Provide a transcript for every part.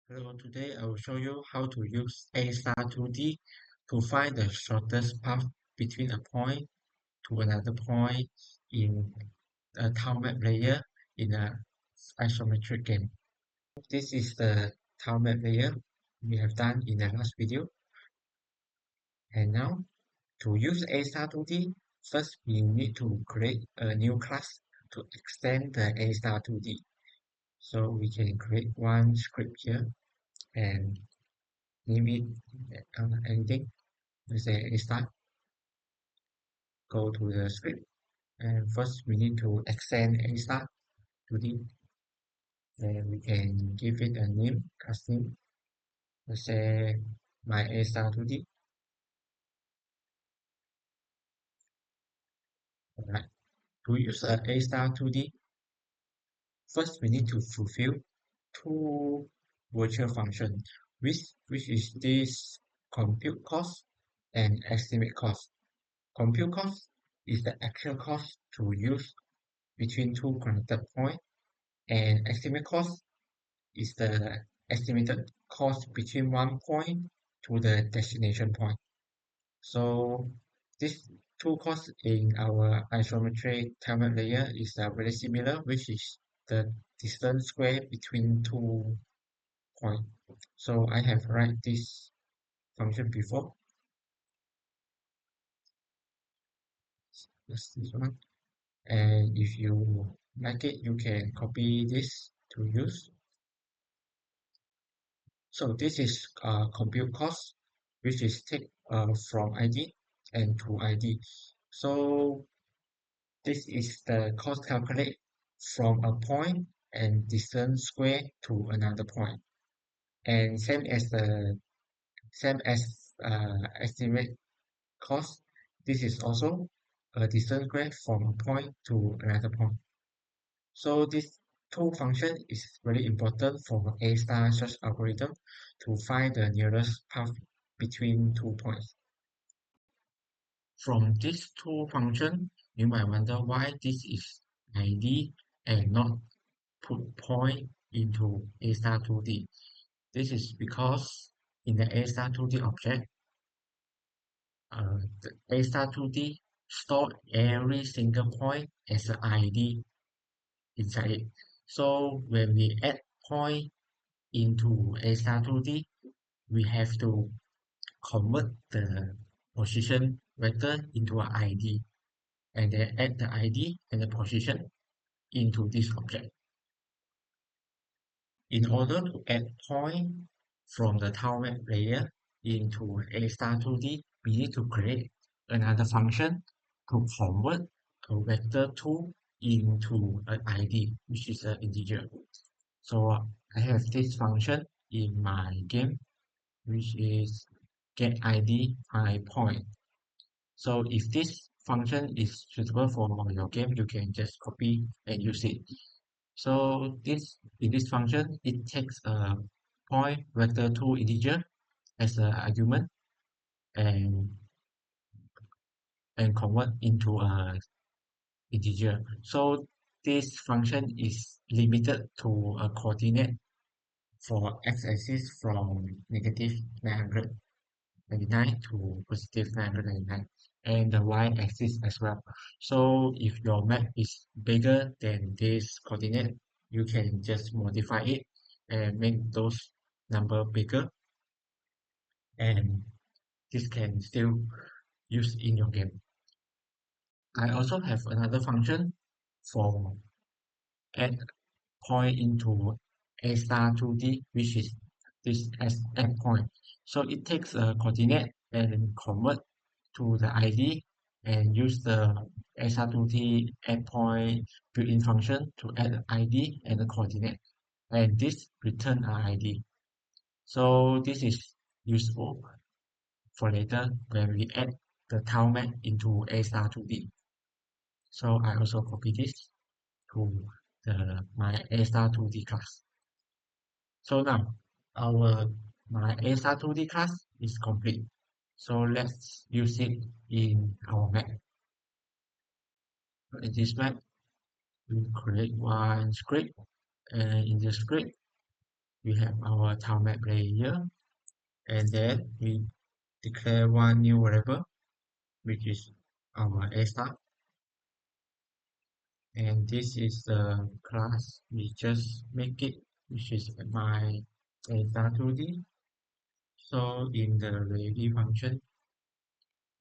Hello, today I will show you how to use A-Star 2D to find the shortest path between a point to another point in a tile map layer in a isometric game. This is the tile map layer we have done in the last video. And now to use A-Star 2D, first we need to create a new class to extend the A-Star 2D. So we can create one script here and name it anything. We say a start, go to the script, and first we need to extend a start to the, then we can give it a name, custom, let's say my a star to the. Alright, to use a star 2D, first we need to fulfill two virtual functions, which is this compute cost and estimate cost. Compute cost is the actual cost to use between two connected points, and estimate cost is the estimated cost between one point to the destination point. So these two costs in our isometric timeline layer is very similar, which is the distance squared between two points. So I have write this function before. That's this one. And if you like it, you can copy this to use. So this is compute cost, which is take from ID and to ID. So this is the cost calculate from a point and distance square to another point. And same as estimate cost, this is also a distance square from a point to another point. So this two function is very important for A-star search algorithm to find the nearest path between two points. From these two functions, you might wonder why this is ID and not put point into A-star 2D. This is because in the A-star 2D object, the A-star 2D store every single point as an ID inside it. So when we add point into A-star 2D, we have to convert the position vector into an ID and then add the ID and the position into this object. In order to add point from the tile map layer into A-star 2D, we need to create another function to convert a vector 2 into an ID, which is an integer. So I have this function in my game, which is get ID by point. So if this function is suitable for your game, you can just copy and use it. So in this function, it takes a point vector 2 integer as an argument and convert into a integer. So this function is limited to a coordinate for x-axis from negative 999 to positive 999 and the y-axis as well. So if your map is bigger than this coordinate, you can just modify it and make those number bigger, and this can still use in your game. I also have another function for add point into A star 2D, which is this as add point. So it takes a coordinate and convert to the ID and use the A star 2D add point built-in function to add the ID and the coordinate. And this return an ID. So this is useful for later when we add the tile map into A star 2D. So I also copy this to my A star 2D class. So now our my A star 2D class is complete. So let's use it in our map. In this map, we create one script, and in the script, we have our tile map layer, and then we declare one new variable, which is our a star, and this is the class we just make it, which is my a star 2D. So in the ready function,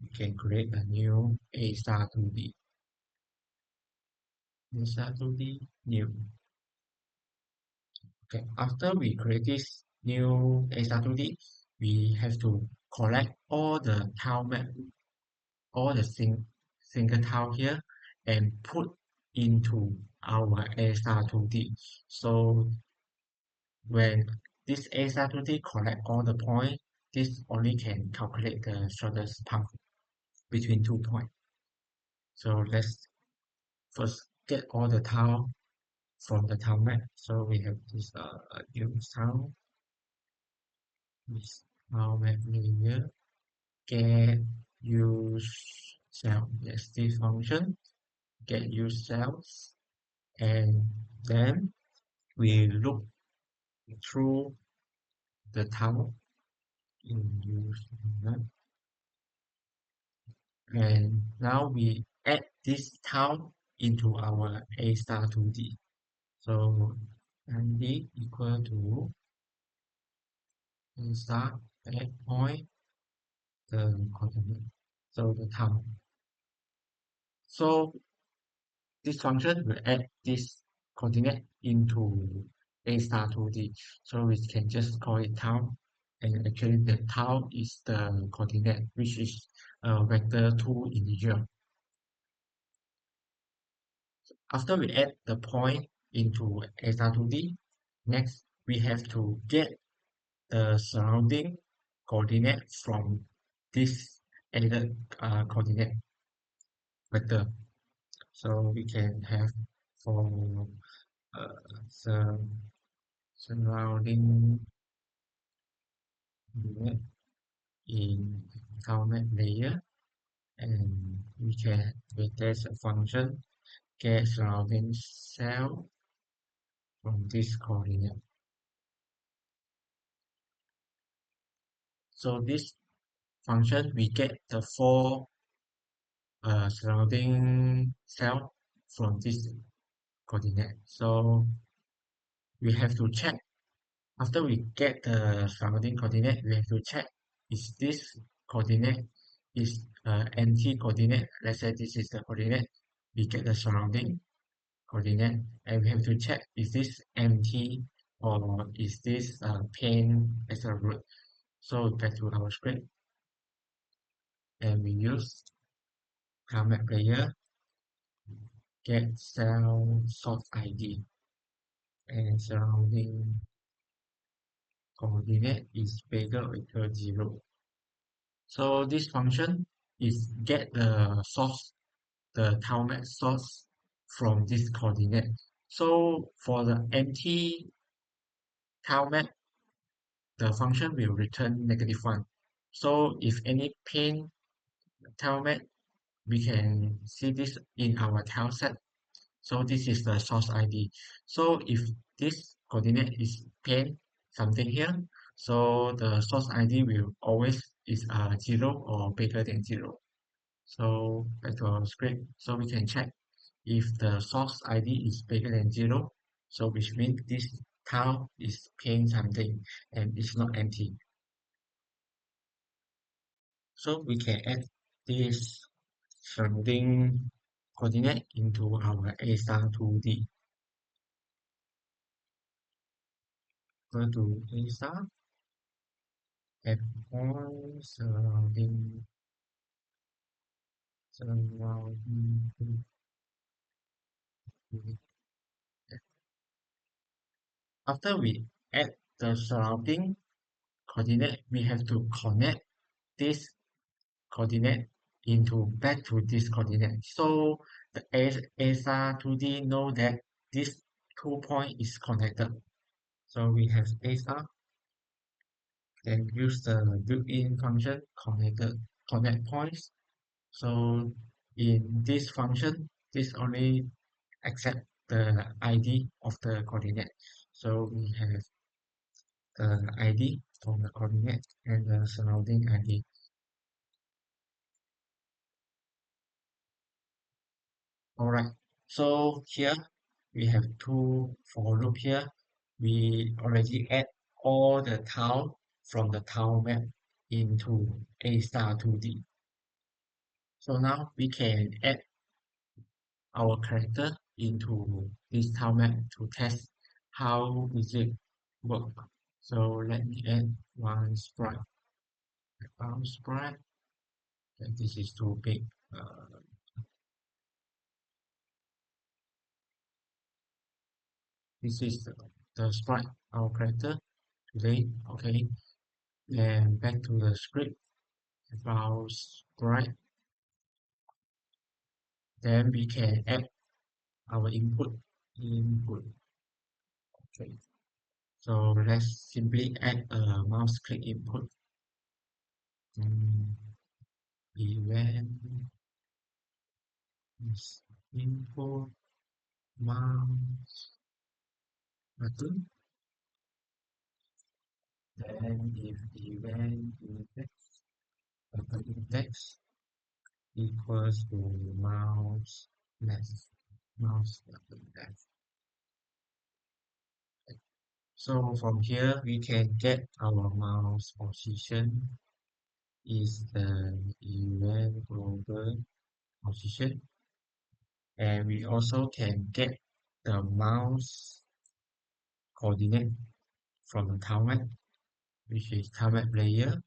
we can create a new a star 2D, a star 2D new. Okay, after we create this new a star 2D, we have to collect all the tile map, all the single tile here, and put into our a star 2D. So when this a star 2D collect all the points, this only can calculate the shortest path between 2 points. So let's first get all the tile from the tile map. So we have this new tile, this tile map layer, get use cell. Yes, this function get use cells, and then we look through the tile in use map, and now we add this tile into our a star 2D. So id equal to a star at point the coordinate, so the tile. So this function will add this coordinate into a star 2D. So we can just call it tau. And actually the tau is the coordinate, which is a vector 2 integer. After we add the point into a star 2D, next we have to get the surrounding coordinate from this added coordinate vector. So we can have for the surrounding unit in comment layer, and we can test a function get surrounding cell from this coordinate. So this function we get the four surrounding cell from this coordinate. So we have to check after we get the surrounding coordinate, we have to check is this coordinate is empty coordinate. Let's say this is the coordinate. We get the surrounding coordinate, and we have to check is this empty or is this pane as a root. So back to our script, and we use command player get cell source ID, and surrounding coordinate is bigger or equal 0. So this function is get the source, the tile source from this coordinate. So for the empty tile map, the function will return -1. So if any pane tile map, we can see this in our tile set. So this is the source ID. So if this coordinate is pane something here, so the source ID will always is 0 or bigger than 0. So back to our script, so we can check if the source ID is bigger than 0, so which means this tile is paying something and it's not empty. So we can add this surrounding coordinate into our A star 2D. Go to A star, add point surrounding after we add the surrounding coordinate, we have to connect this coordinate into back to this coordinate. So the ASR 2D know that this 2 point is connected. So we have ASR, then use the built-in function connected connect points. So in this function, this only accept the ID of the coordinate. So we have the ID from the coordinate and the surrounding ID. Alright, so here we have two for loop here. We already add all the tile from the tile map into A star 2D. So now we can add our character into this tile map to test how is it work. So let me add one sprite. Bounce sprite. And this is too big. This is the sprite, our character today. Okay, and back to the script about sprite. Then we can add our input. Okay, so let's simply add a mouse click input. Um, event is input mouse button. Then if event index equals to mouse left, mouse button left. So from here we can get our mouse position is the event global position, and we also can get the mouse coordinate from the target, which is target layer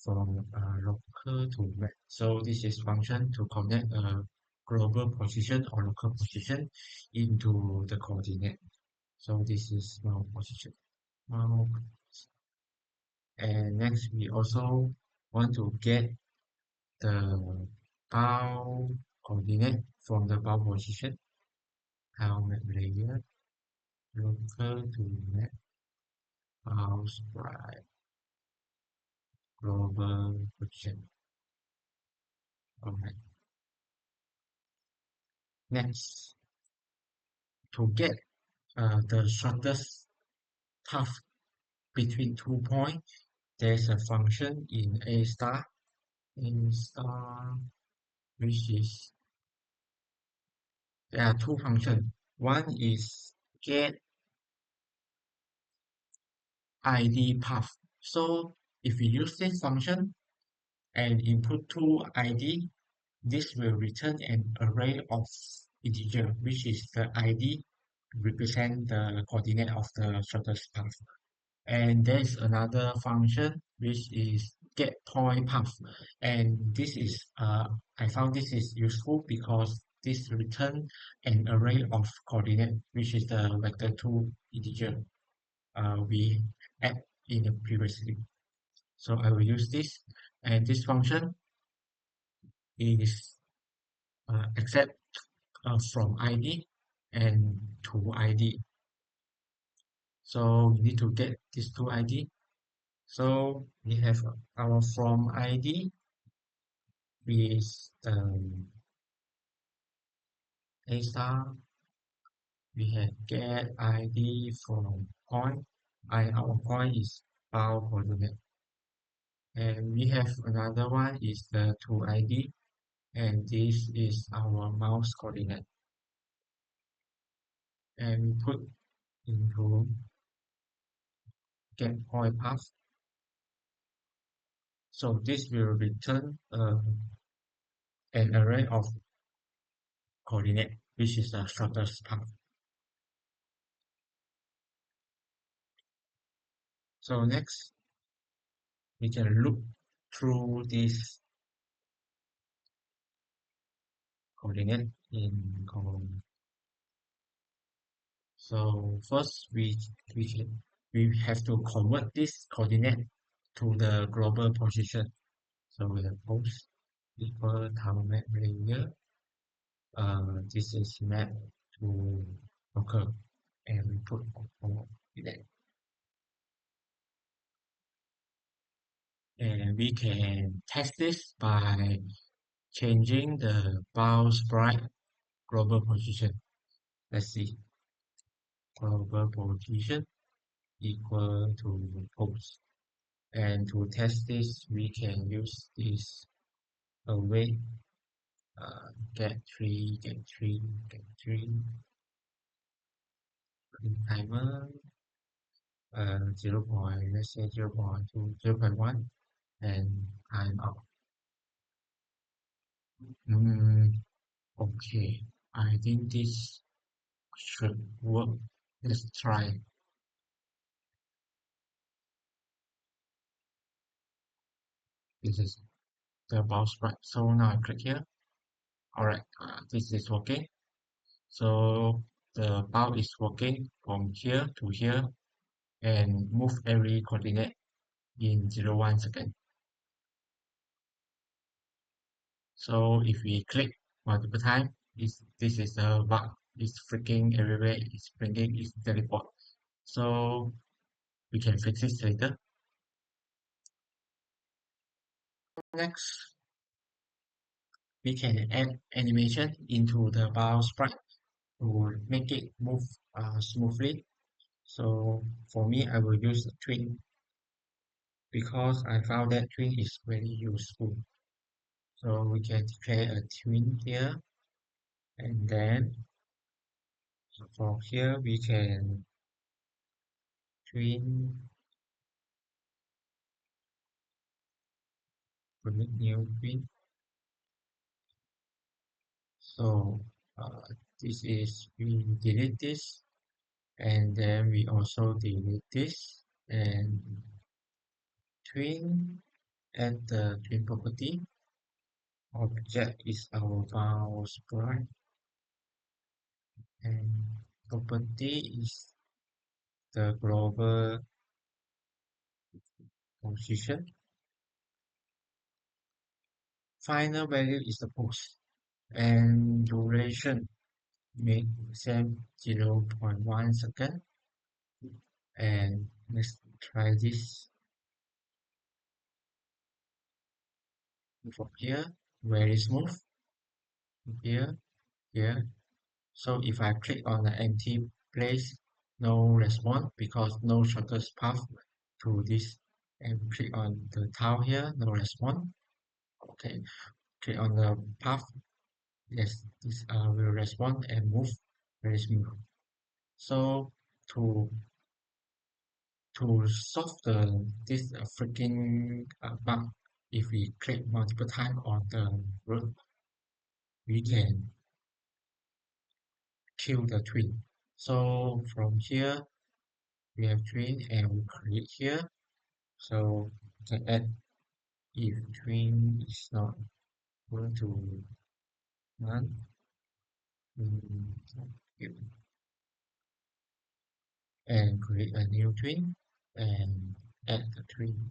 from local to map. So this is function to connect a global position or local position into the coordinate. So this is mouse position. Mouse. And next we also want to get the bow coordinate from the bow position. How map layer local to map bow sprite global position. Alright. Next, to get the shortest path between 2 points, there's a function in A star, which is there are two functions. One is get ID path. So if we use this function and input two ID, this will return an array of integer, which is the ID represent the coordinate of the shortest path. And there's another function which is get point path, and this is I found this is useful because this return an array of coordinate, which is the vector 2 integer we add in the previously. So I will use this, and this function is accept from ID and to ID. So we need to get these two ID. So we have our from ID is A star. We have get ID from point. Our point is our coordinate. And we have another one is the to ID, and this is our mouse coordinate. And we put into get point path. So this will return an array of coordinate, which is the shortest path. So next, we can look through this coordinate in column. So first, we have to convert this coordinate to the global position. So we have post equal tile map layer. This is map to local, and we put all it. And we can test this by changing the bound sprite global position. Let's see. Global position equal to post. And to test this, we can use this array get three, get three, get three, timer 0 point, let's say 0 0.2, 0.1, and time out. Okay, I think this should work. Let's try. This is the mouse right. So now I click here. All right, this is working. So the bow is working from here to here and move every coordinate in 0 1 second. So if we click multiple times, this is a bug. It's freaking everywhere. It's blinking. It's teleport. So we can fix this later. Next, we can add animation into the bow sprite to make it move smoothly. So for me, I will use the twin because I found that twin is very useful. So we can declare a twin here, and then from here we can twin create new twin. So this is we delete this, and then we also delete this and twin at the twin property. Object is our mouse sprite, and property is the global position. Final value is the post, and duration make same 0 0.1 second. And let's try this from here. Very smooth. Here, here. So if I click on the empty place, no response because no shortest path to this. And click on the tile here, no response. Okay, click on the path. Yes, this will respond and move very smooth. So to solve this freaking bug, if we click multiple times on the root, we can kill the twin. So from here we have twin and we create here. So we can add if twin is not equal to none, and create a new twin and add the twin.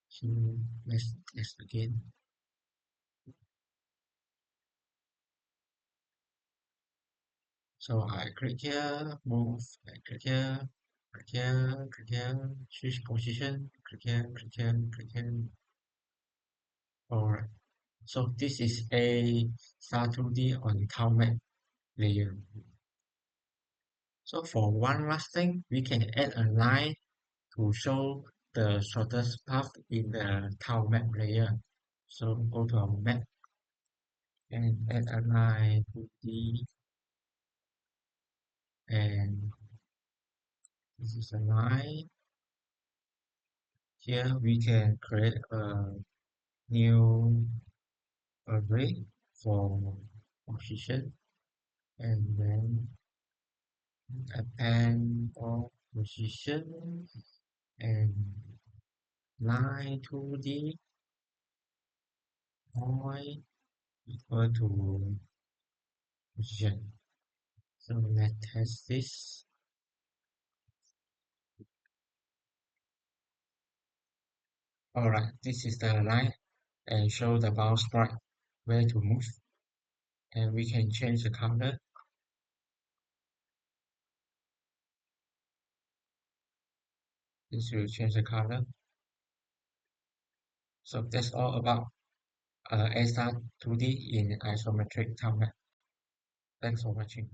So let's begin. So I click here, move, I click here, click here, click here, switch position, click here, click here, click here. Alright. So this is a Star2D on tile map layer. So for one last thing, we can add a line to show the shortest path in the tile map layer. So go to our map and add a line to D, and this is a line. Here we can create a new array for position, and then append of position and line 2D point equal to position. So let's test this. Alright, this is the line and show the mouse sprite where to move, and we can change the color. This will change the color. So that's all about ASTAR 2D in isometric tile map. Thanks for watching.